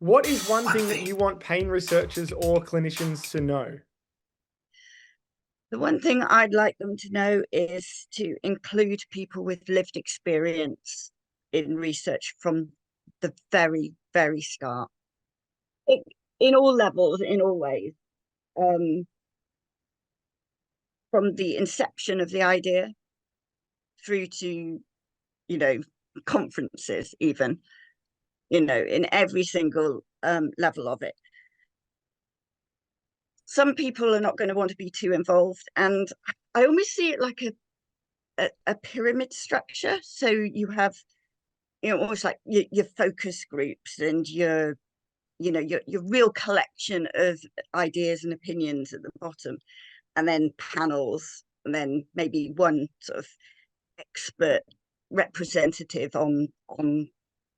What is one thing that you want pain researchers or clinicians to know? The one thing I'd like them to know is to include people with lived experience in research from the very, very start, it, in all levels, in all ways, um, from the inception of the idea through to, you know, conferences, even, in every single level of it. Some people are not going to want to be too involved, and I almost see it like a pyramid structure. So you have, almost like your focus groups and your real collection of ideas and opinions at the bottom, and then panels, and then maybe one sort of expert representative on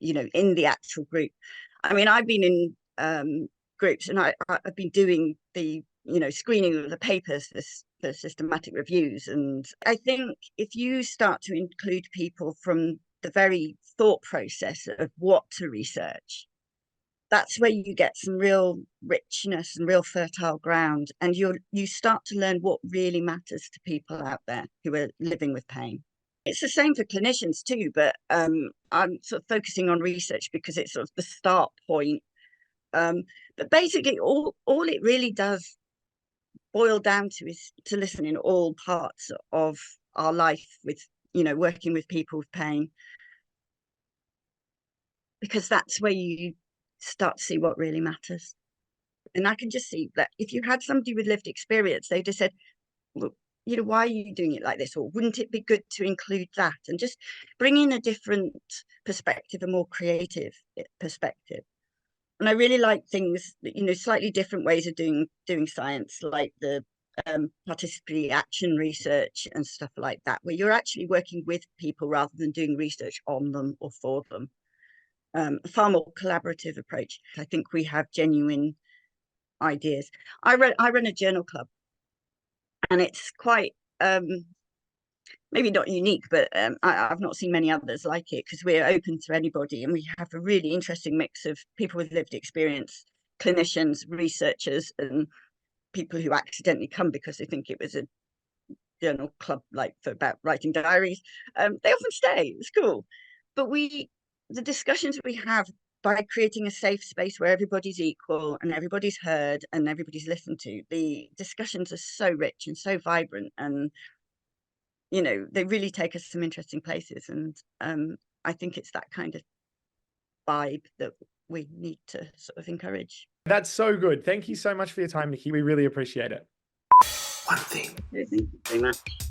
in the actual group. I mean, I've been in groups, and I've been doing the screening of the papers for systematic reviews, and I think if you start to include people from the very thought process of what to research, that's where you get some real richness and real fertile ground, and you start to learn what really matters to people out there who are living with pain. It's the same for clinicians too, but I'm sort of focusing on research because it's sort of the start point. But basically, all it really does boil down to is to listen in all parts of our life with, working with people with pain, because that's where you start to see what really matters. And I can just see that if you had somebody with lived experience, they just said, well, why are you doing it like this? Or wouldn't it be good to include that? And just bring in a different perspective, a more creative perspective. And I really like things that, slightly different ways of doing science, like the participatory action research and stuff like that, where you're actually working with people rather than doing research on them or for them. A far more collaborative approach. I think we have genuine ideas. I run a journal club, and it's quite maybe not unique, but I've not seen many others like it, because we're open to anybody, and we have a really interesting mix of people with lived experience, clinicians, researchers, and people who accidentally come because they think it was a journal club, like about writing diaries. They often stay. It's cool, but the discussions we have, by creating a safe space where everybody's equal and everybody's heard and everybody's listened to, the discussions are so rich and so vibrant, and they really take us some interesting places. And I think it's that kind of vibe that we need to sort of encourage. That's so good. Thank you so much for your time, Niki. We really appreciate it. One thing. Thank you very much.